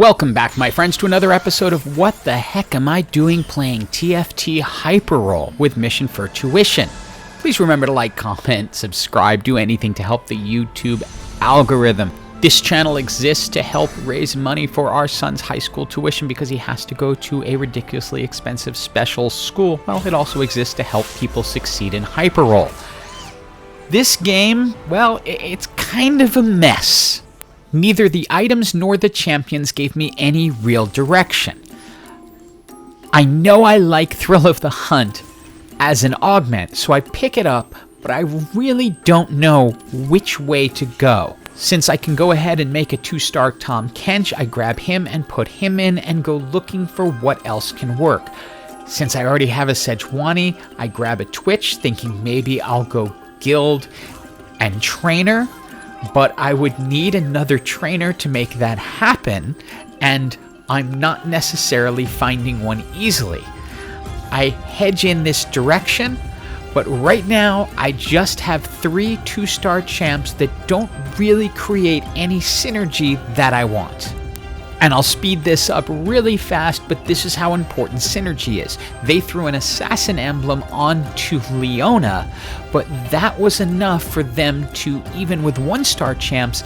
Welcome back, my friends, to another episode of What the Heck Am I Doing Playing TFT Hyperroll with Mission for Tuition. Please remember to like, comment, subscribe, do anything to help the YouTube algorithm. This channel exists to help raise money for our son's high school tuition because he has to go to a ridiculously expensive special school. Well, it also exists to help people succeed in Hyperroll. This game, well, it's kind of a mess. Neither the items nor the champions gave me any real direction. I know I like Thrill of the Hunt as an augment, so I pick it up, but I really don't know which way to go. Since I can go ahead and make a 2-star Tom Kench, I grab him and put him in and go looking for what else can work. Since I already have a Sejuani, I grab a Twitch thinking maybe I'll go Guild and Trainer, but I would need another trainer to make that happen, and I'm not necessarily finding one easily. I hedge in this direction, but right now I just have 3 2-star champs that don't really create any synergy that I want. And I'll speed this up really fast, but this is how important synergy is. They threw an assassin emblem onto Leona, but that was enough for them to, even with 1-star champs,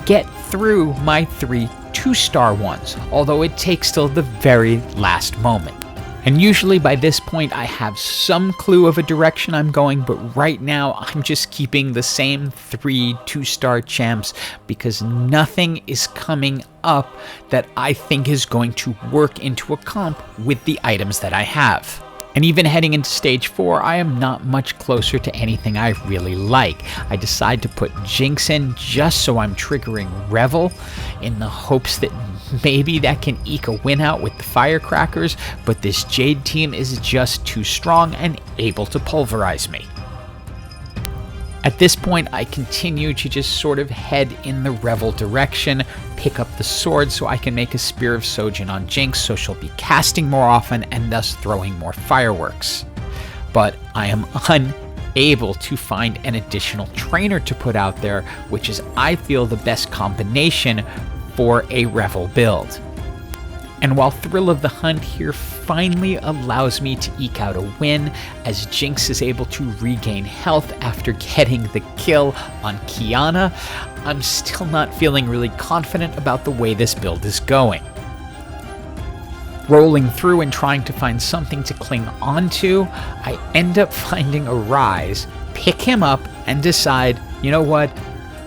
get through my 3 2-star ones, although it takes till the very last moment. And usually by this point I have some clue of a direction I'm going, but right now I'm just keeping the same 3 2-star champs because nothing is coming up that I think is going to work into a comp with the items that I have. And even heading into stage 4, I am not much closer to anything I really like. I decide to put Jinx in just so I'm triggering Revel in the hopes that maybe that can eke a win out with the firecrackers, but this Jade team is just too strong and able to pulverize me. At this point, I continue to just sort of head in the Revel direction, pick up the sword so I can make a Spear of Sojin on Jinx so she'll be casting more often and thus throwing more fireworks. But I am unable to find an additional trainer to put out there, which is, I feel, the best combination for a Revel build. And while Thrill of the Hunt here finally allows me to eke out a win, as Jinx is able to regain health after getting the kill on Kiana, I'm still not feeling really confident about the way this build is going. Rolling through and trying to find something to cling onto, I end up finding a Ryze, pick him up, and decide, you know what?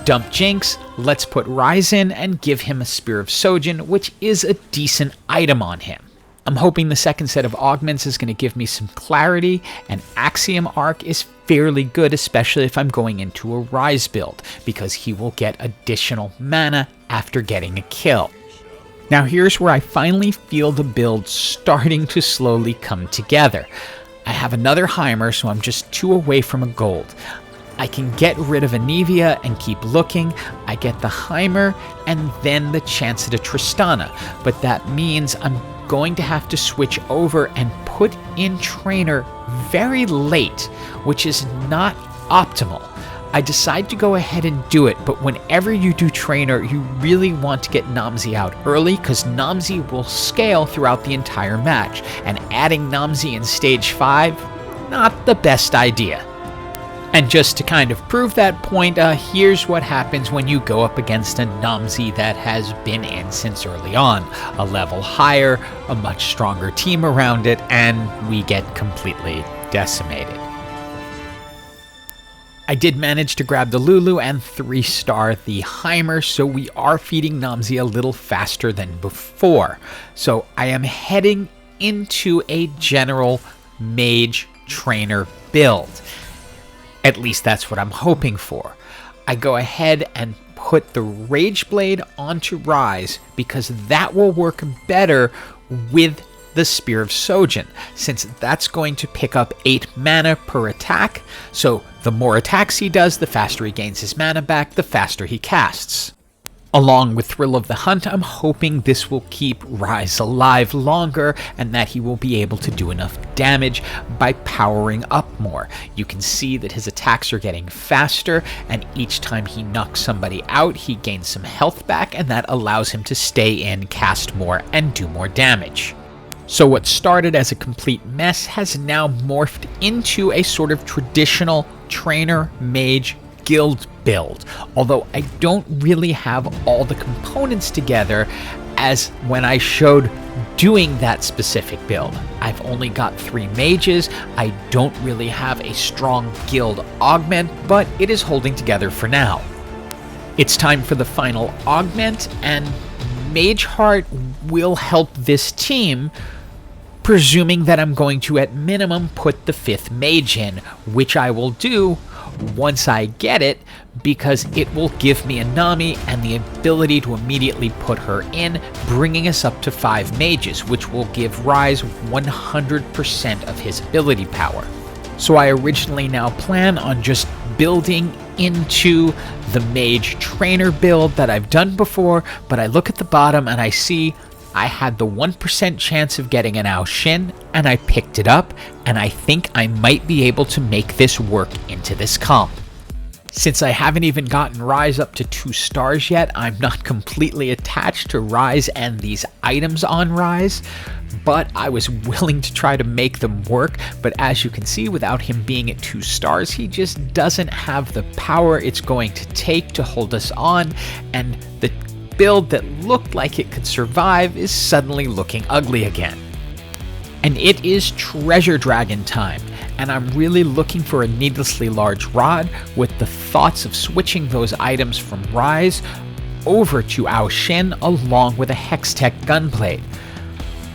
Dump Jinx, let's put Ryze in and give him a Spear of Sojin, which is a decent item on him. I'm hoping the second set of augments is going to give me some clarity, and Axiom Arc is fairly good, especially if I'm going into a Ryze build, because he will get additional mana after getting a kill. Now here's where I finally feel the build starting to slowly come together. I have another Heimer, so I'm just 2 away from a gold. I can get rid of Anivia and keep looking. I get the Heimer and then the chance at a Tristana, but that means I'm going to have to switch over and put in Trainer very late, which is not optimal. I decide to go ahead and do it, but whenever you do Trainer, you really want to get Nomsy out early because Nomsy will scale throughout the entire match, and adding Nomsy in stage 5, not the best idea. And just to kind of prove that point, here's what happens when you go up against a Nomsy that has been in since early on. A level higher, a much stronger team around it, and we get completely decimated. I did manage to grab the Lulu and 3-star the Heimer, so we are feeding Nomsy a little faster than before. So I am heading into a general Mage trainer build. At least that's what I'm hoping for. I go ahead and put the Rage Blade onto Ryze because that will work better with the Spear of Sojin, since that's going to pick up 8 mana per attack, so the more attacks he does, the faster he gains his mana back, the faster he casts. Along with Thrill of the Hunt, I'm hoping this will keep Ryze alive longer and that he will be able to do enough damage by powering up more. You can see that his attacks are getting faster, and each time he knocks somebody out, he gains some health back, and that allows him to stay in, cast more, and do more damage. So what started as a complete mess has now morphed into a sort of traditional trainer mage guild build, although I don't really have all the components together as when I showed doing that specific build. I've only got 3 mages, I don't really have a strong guild augment, but it is holding together for now. It's time for the final augment, and Mage Heart will help this team, presuming that I'm going to at minimum put the 5th mage in, which I will do once I get it, because it will give me a Nami and the ability to immediately put her in, bringing us up to 5 mages, which will give Ryze 100% of his ability power. So I originally now plan on just building into the mage trainer build that I've done before, but I look at the bottom and I see I had the 1% chance of getting an Ao Shin, and I picked it up, and I think I might be able to make this work into this comp. Since I haven't even gotten Ryze up to 2 stars yet, I'm not completely attached to Ryze and these items on Ryze, but I was willing to try to make them work. But as you can see, without him being at 2 stars, he just doesn't have the power it's going to take to hold us on, and the build that looked like it could survive is suddenly looking ugly again. And it is Treasure Dragon time, and I'm really looking for a needlessly large rod, with the thoughts of switching those items from Ryze over to Ao Shin along with a Hextech Gunblade.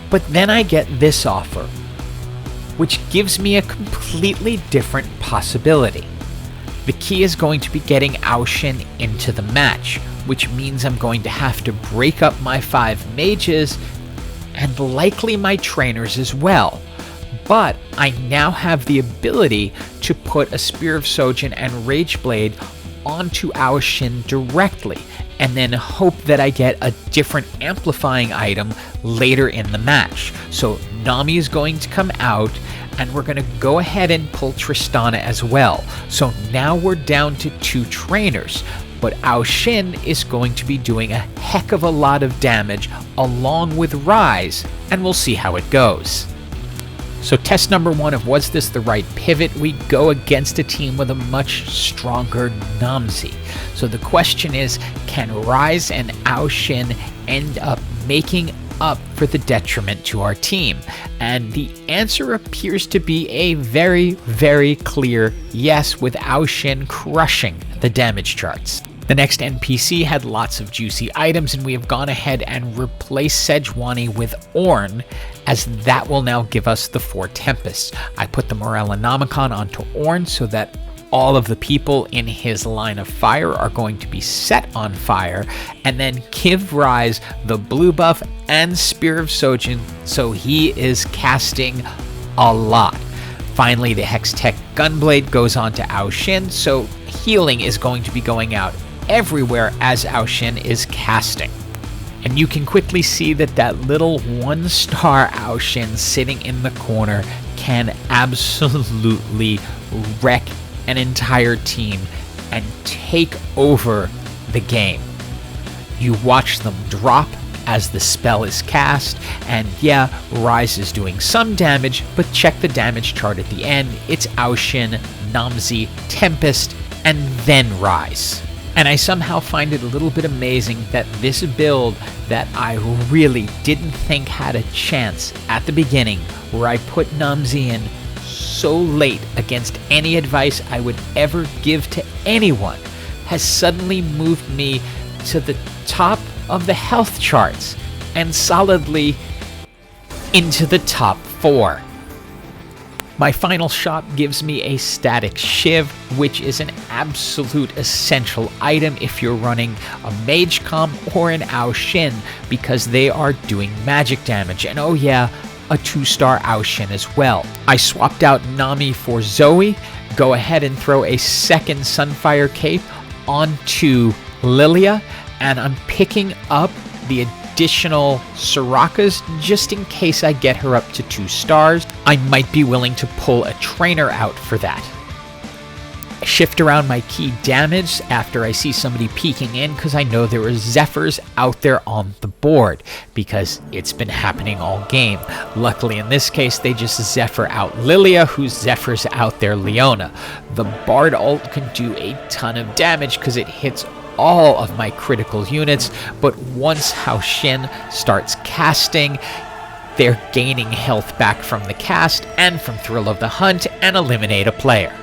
But then I get this offer, which gives me a completely different possibility. The key is going to be getting Ao Shin into the match, which means I'm going to have to break up my 5 mages and likely my trainers as well. But I now have the ability to put a Spear of Sojin and Rageblade onto Ao Shin directly, and then hope that I get a different amplifying item later in the match. So Nami is going to come out, and we're going to go ahead and pull Tristana as well. So now we're down to 2 trainers, but Ao Shin is going to be doing a heck of a lot of damage along with Ryze, and we'll see how it goes. So test number 1 of was this the right pivot, we go against a team with a much stronger nomsy. So the question is, can Ryze and Ao Shin end up making up for the detriment to our team? And the answer appears to be a very, very clear yes, with Ao Shin crushing the damage charts. The next NPC had lots of juicy items, and we have gone ahead and replaced Sejuani with Ornn, as that will now give us the 4 Tempests. I put the Morellonomicon onto Ornn so that all of the people in his line of fire are going to be set on fire, and then give Ryze the blue buff and Spear of Sojin, so he is casting a lot. Finally, the Hextech Gunblade goes on to Ao Shin, so healing is going to be going out everywhere as Ao Shin is casting. And you can quickly see that that little 1-star Ao Shin sitting in the corner can absolutely wreck an entire team and take over the game. You watch them drop as the spell is cast, and yeah, Ryze is doing some damage, but check the damage chart at the end. It's Ao Shin, nomsy, Tempest, and then Ryze. And I somehow find it a little bit amazing that this build that I really didn't think had a chance at the beginning, where I put nomsy in so late against any advice I would ever give to anyone, has suddenly moved me to the top of the health charts and solidly into the top 4. My final shot gives me a static Shiv, which is an absolute essential item if you're running a Mage comp or an Ao Shin, because they are doing magic damage. And oh yeah, a 2-star Ao Shin as well. I swapped out Nami for Zoe, go ahead and throw a second Sunfire Cape onto Lilia, and I'm picking up the additional Soraka's just in case I get her up to 2 stars. I might be willing to pull a trainer out for that. I shift around my key damage after I see somebody peeking in because I know there are Zephyrs out there on the board because it's been happening all game. Luckily in this case they just Zephyr out Lilia, who Zephyrs out there Leona. The Bard ult can do a ton of damage because it hits all of my critical units, but once Ao Shin starts casting, they're gaining health back from the cast and from Thrill of the Hunt and eliminate a player.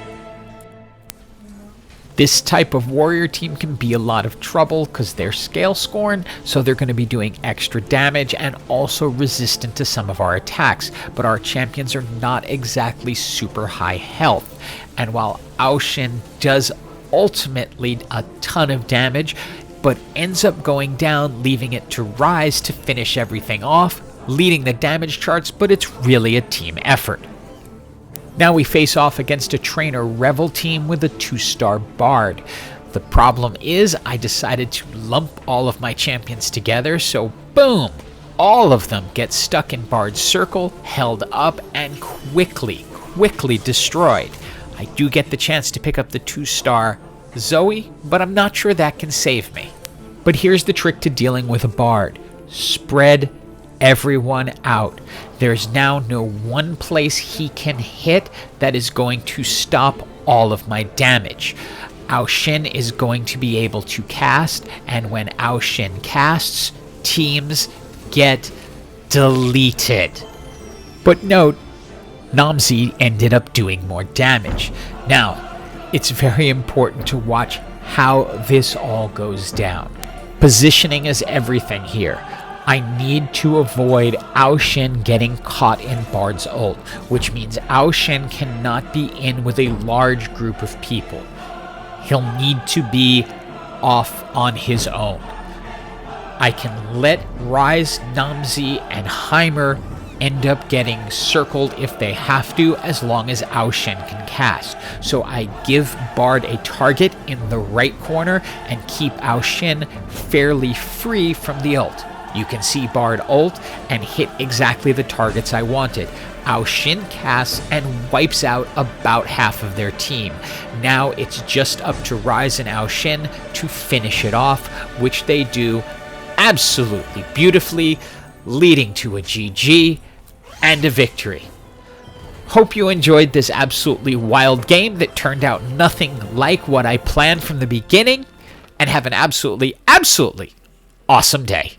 This type of warrior team can be a lot of trouble because they're scale scorn, so they're going to be doing extra damage and also resistant to some of our attacks, but our champions are not exactly super high health. And while Ao Shin does ultimately a ton of damage, but ends up going down, leaving it to Ryze to finish everything off, leading the damage charts, but it's really a team effort. Now we face off against a trainer Revel team with a 2-star Bard. The problem is I decided to lump all of my champions together, so boom! All of them get stuck in Bard's circle, held up, and quickly destroyed. I do get the chance to pick up the 2-star Zoe, but I'm not sure that can save me. But here's the trick to dealing with a Bard. Spread everyone out. There's now no one place he can hit that is going to stop all of my damage. Ao Shin is going to be able to cast, and when Ao Shin casts, teams get deleted. But note, nomsy ended up doing more damage. Now, it's very important to watch how this all goes down. Positioning is everything here. I need to avoid Ao Shin getting caught in Bard's ult, which means Ao Shin cannot be in with a large group of people. He'll need to be off on his own. I can let ryze, nomsy, and Heimer end up getting circled if they have to, as long as Ao Shin can cast. So I give Bard a target in the right corner and keep Ao Shin fairly free from the ult. You can see Bard ult and hit exactly the targets I wanted. Ao Shin casts and wipes out about half of their team. Now it's just up to ryze and Ao Shin to finish it off, which they do absolutely beautifully, leading to a GG and a victory. Hope you enjoyed this absolutely wild game that turned out nothing like what I planned from the beginning, and have an absolutely awesome day.